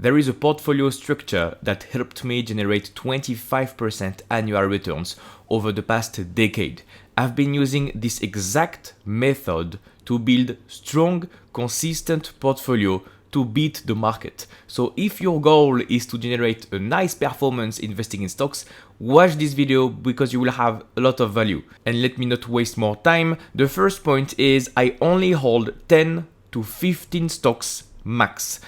There is a portfolio structure that helped me generate 25% annual returns over the past decade. I've been using this exact method to build strong, consistent portfolio to beat the market. So if your goal is to generate a nice performance investing in stocks, watch this video because you will have a lot of value. And let me not waste more time. The first point is I only hold 10 to 15 stocks max.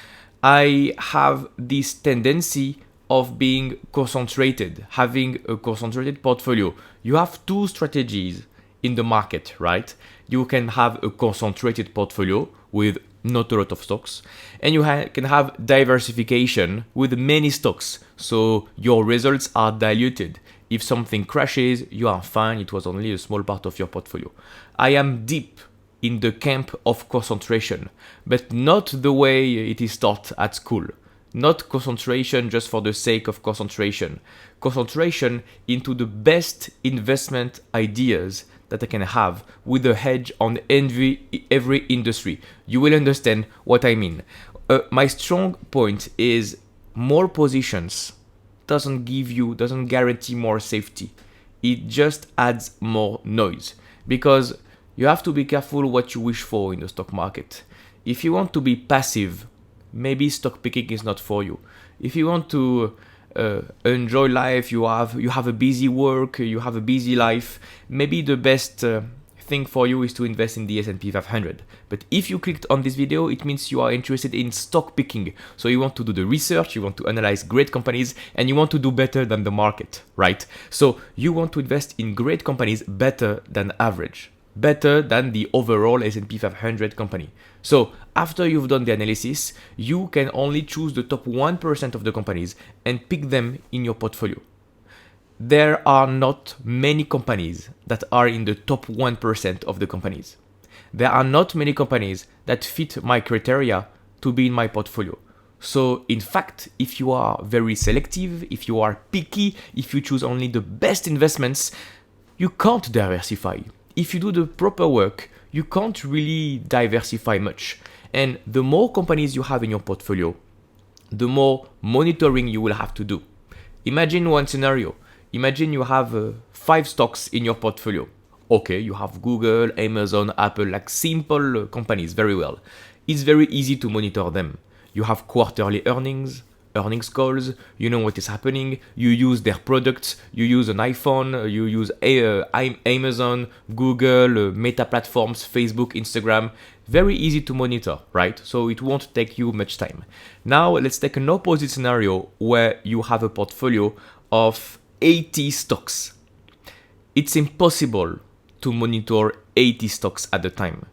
I have this tendency of being concentrated, having a concentrated portfolio. You have two strategies in the market, right? You can have a concentrated portfolio with not a lot of stocks, and you can have diversification with many stocks. So your results are diluted. If something crashes, you are fine. It was only a small part of your portfolio. I am deep in the camp of concentration, but not the way it is taught at school. Not concentration just for the sake of concentration. Concentration into the best investment ideas that I can have with a hedge on every industry. You will understand what I mean. My strong point is more positions doesn't guarantee more safety. It just adds more noise, because you have to be careful what you wish for in the stock market. If you want to be passive, maybe stock picking is not for you. If you want to enjoy life, you have a busy work, you have a busy life, maybe the best thing for you is to invest in the S&P 500. But if you clicked on this video, it means you are interested in stock picking. So you want to do the research, you want to analyze great companies, and you want to do better than the market, right? So you want to invest in great companies better than average, better than the overall S&P 500 company. So after you've done the analysis, you can only choose the top 1% of the companies and pick them in your portfolio. There are not many companies that are in the top 1% of the companies. There are not many companies that fit my criteria to be in my portfolio. So in fact, if you are very selective, if you are picky, if you choose only the best investments, you can't diversify. If you do the proper work, you can't really diversify much. And the more companies you have in your portfolio, the more monitoring you will have to do. Imagine one scenario. Imagine you have 5 stocks in your portfolio. Okay, you have Google, Amazon, Apple, like simple companies, very well. It's very easy to monitor them. You have quarterly earnings calls, you know what is happening, you use their products, you use an iPhone, you use Amazon, Google, Meta platforms, Facebook, Instagram. Very easy to monitor, right? So it won't take you much time. Now let's take an opposite scenario where you have a portfolio of 80 stocks. It's impossible to monitor 80 stocks at a time.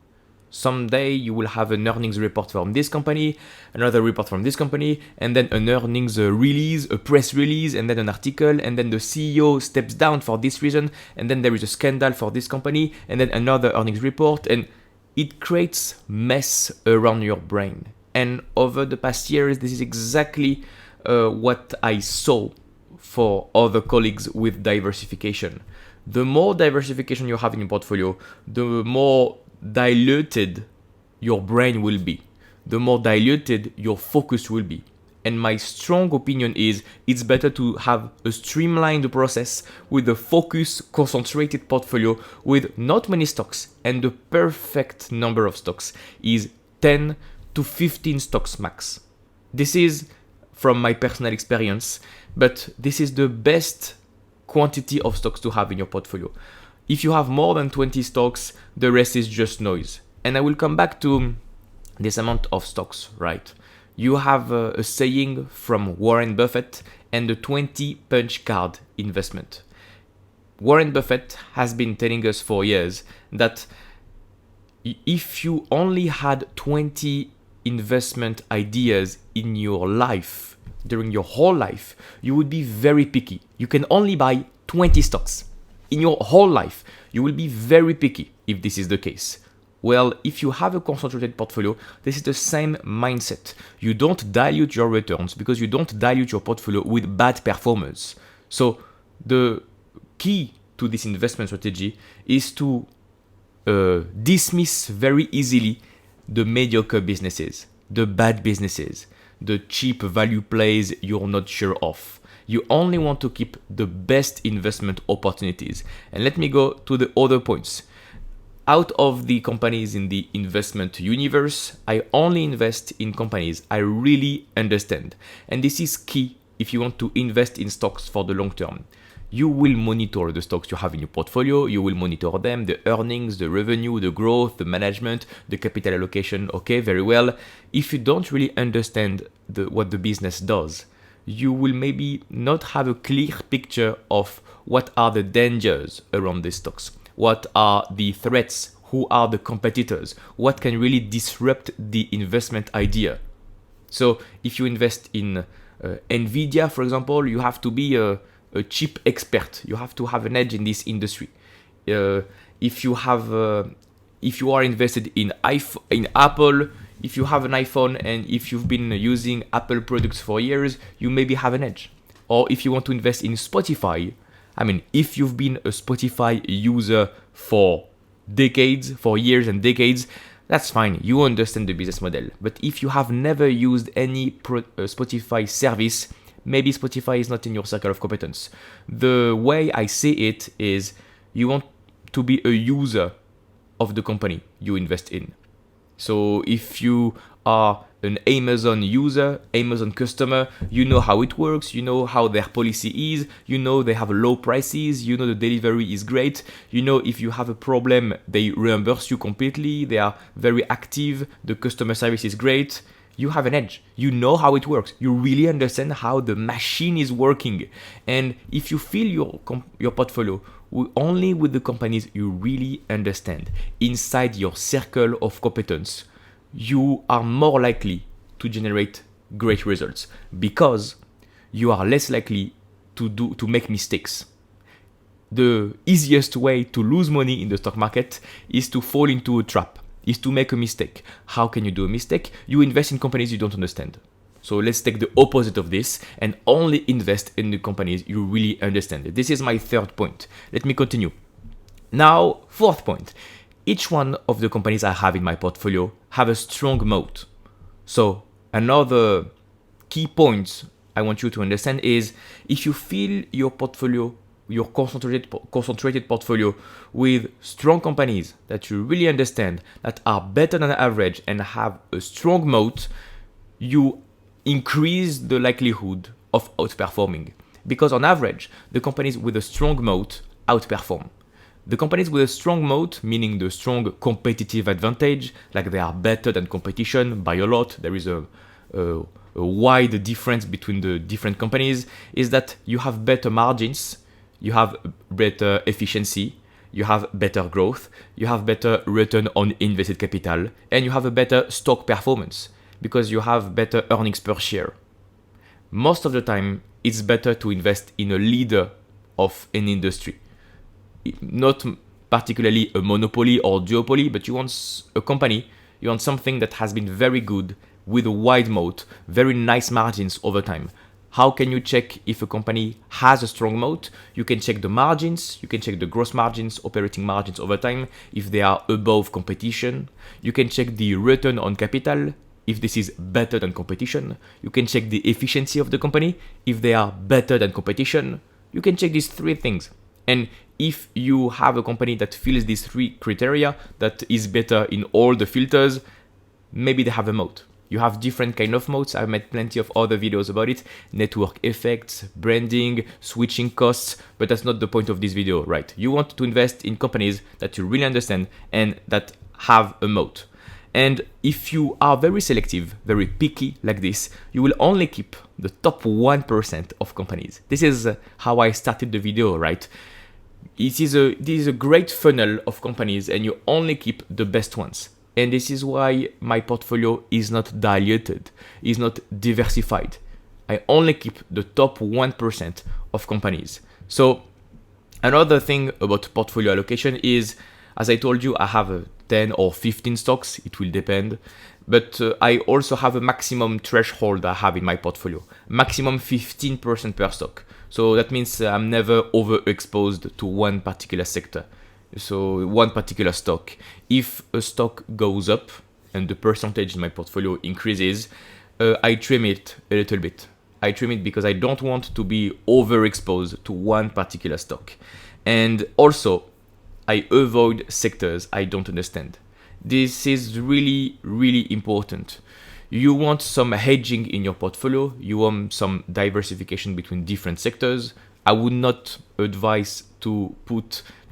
Someday you will have an earnings report from this company, another report from this company, and then an earnings release, a press release, and then an article, and then the CEO steps down for this reason, and then there is a scandal for this company, and then another earnings report, and it creates mess around your brain. And over the past years, this is exactly what I saw for other colleagues with diversification. The more diversification you have in your portfolio, the more diluted your brain will be, the more diluted your focus will be. And my strong opinion is it's better to have a streamlined process with a focused, concentrated portfolio with not many stocks, and the perfect number of stocks is 10 to 15 stocks max. This is from my personal experience, but this is the best quantity of stocks to have in your portfolio. If you have more than 20 stocks, the rest is just noise. And I will come back to this amount of stocks, right? You have a saying from Warren Buffett and the 20 punch card investment. Warren Buffett has been telling us for years that if you only had 20 investment ideas in your life, during your whole life, you would be very picky. You can only buy 20 stocks. In your whole life, you will be very picky if this is the case. Well, if you have a concentrated portfolio, this is the same mindset. You don't dilute your returns because you don't dilute your portfolio with bad performance. So the key to this investment strategy is to dismiss very easily the mediocre businesses, the bad businesses. the cheap value plays you're not sure of. You only want to keep the best investment opportunities. And let me go to the other points. Out of the companies in the investment universe, I only invest in companies I really understand. And this is key if you want to invest in stocks for the long term. You will monitor the stocks you have in your portfolio. You will monitor them, the earnings, the revenue, the growth, the management, the capital allocation. Okay, very well. If you don't really understand what the business does, you will maybe not have a clear picture of what are the dangers around these stocks. What are the threats? Who are the competitors? What can really disrupt the investment idea? So if you invest in Nvidia, for example, you have to be a chip expert. You have to have an edge in this industry. If you are invested in Apple, if you have an iPhone and if you've been using Apple products for years, you maybe have an edge. Or if you want to invest in Spotify, I mean, if you've been a Spotify user for decades, for years and decades, that's fine. You understand the business model. But if you have never used any Spotify service, maybe Spotify is not in your circle of competence. The way I see it is you want to be a user of the company you invest in. So if you are an Amazon user, Amazon customer, you know how it works, you know how their policy is, you know they have low prices, you know the delivery is great, you know if you have a problem, they reimburse you completely, they are very active, the customer service is great. You have an edge. You know how it works. You really understand how the machine is working. And if you fill your portfolio only with the companies you really understand inside your circle of competence, you are more likely to generate great results because you are less likely to make mistakes. The easiest way to lose money in the stock market is to fall into a trap, is to make a mistake. How can you do a mistake? You invest in companies you don't understand. So let's take the opposite of this and only invest in the companies you really understand. This is my third point. Let me continue. Now, fourth point. Each one of the companies I have in my portfolio have a strong moat. So another key point I want you to understand is if you fill your portfolio, your concentrated portfolio with strong companies that you really understand, that are better than average and have a strong moat, you increase the likelihood of outperforming. Because on average, the companies with a strong moat outperform. The companies with a strong moat, meaning the strong competitive advantage, like they are better than competition by a lot, there is a wide difference between the different companies, is that you have better margins, you have better efficiency, you have better growth, you have better return on invested capital, and you have a better stock performance because you have better earnings per share. Most of the time, it's better to invest in a leader of an industry. Not particularly a monopoly or duopoly, but you want a company, you want something that has been very good with a wide moat, very nice margins over time. How can you check if a company has a strong moat? You can check the margins, you can check the gross margins, operating margins over time, if they are above competition. You can check the return on capital, if this is better than competition. You can check the efficiency of the company, if they are better than competition. You can check these three things. And if you have a company that fills these three criteria, that is better in all the filters, maybe they have a moat. You have different kind of moats. I've made plenty of other videos about it. Network effects, branding, switching costs, but that's not the point of this video, right? You want to invest in companies that you really understand and that have a moat. And if you are very selective, very picky like this, you will only keep the top 1% of companies. This is how I started the video, right? This is a great funnel of companies and you only keep the best ones. And this is why my portfolio is not diluted, is not diversified. I only keep the top 1% of companies. So another thing about portfolio allocation is, as I told you, I have 10 or 15 stocks, it will depend. But I also have a maximum threshold I have in my portfolio, maximum 15% per stock. So that means I'm never overexposed to one particular sector. So one particular stock. If a stock goes up and the percentage in my portfolio increases, I trim it a little bit. I trim it because I don't want to be overexposed to one particular stock. And also, I avoid sectors I don't understand. This is really, really important. You want some hedging in your portfolio, you want some diversification between different sectors. I would not advise to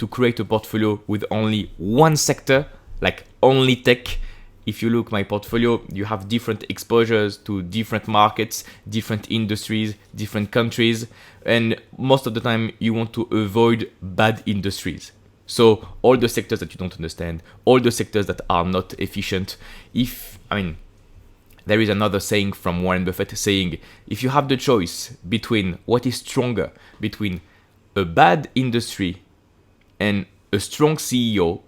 create a portfolio with only one sector, like only tech. If you look my portfolio, you have different exposures to different markets, different industries, different countries, and most of the time you want to avoid bad industries. So all the sectors that you don't understand, all the sectors that are not efficient. There is another saying from Warren Buffett saying, if you have the choice between what is stronger, between a bad industry and a strong CEO,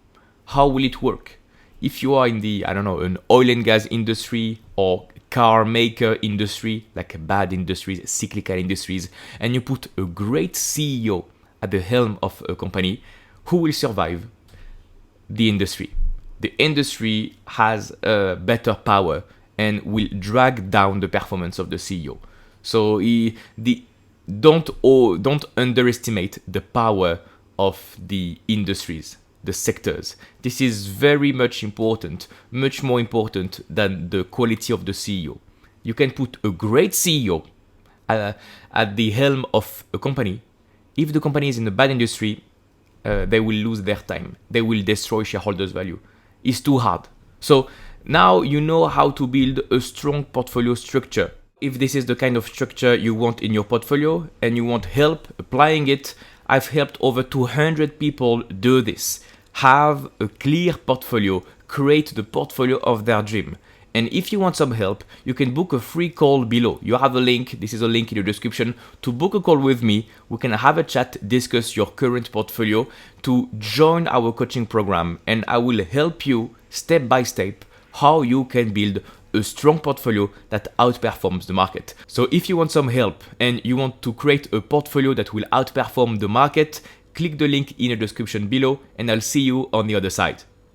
how will it work? If you are in the, an oil and gas industry or car maker industry, like bad industries, cyclical industries, and you put a great CEO at the helm of a company, who will survive? The industry. The industry has better power and will drag down the performance of the CEO. So don't underestimate the power of the industries, the sectors. This is very much important, much more important than the quality of the CEO. You can put a great CEO at the helm of a company. If the company is in a bad industry, they will lose their time. They will destroy shareholders' value. It's too hard. So now you know how to build a strong portfolio structure. If this is the kind of structure you want in your portfolio and you want help applying it, I've helped over 200 people do this. Have a clear portfolio, create the portfolio of their dream. And if you want some help, you can book a free call below. You have a link, this is a link in the description, to book a call with me. We can have a chat, discuss your current portfolio, to join our coaching program, and I will help you step by step how you can build a strong portfolio that outperforms the market. So if you want some help and you want to create a portfolio that will outperform the market, click the link in the description below and I'll see you on the other side.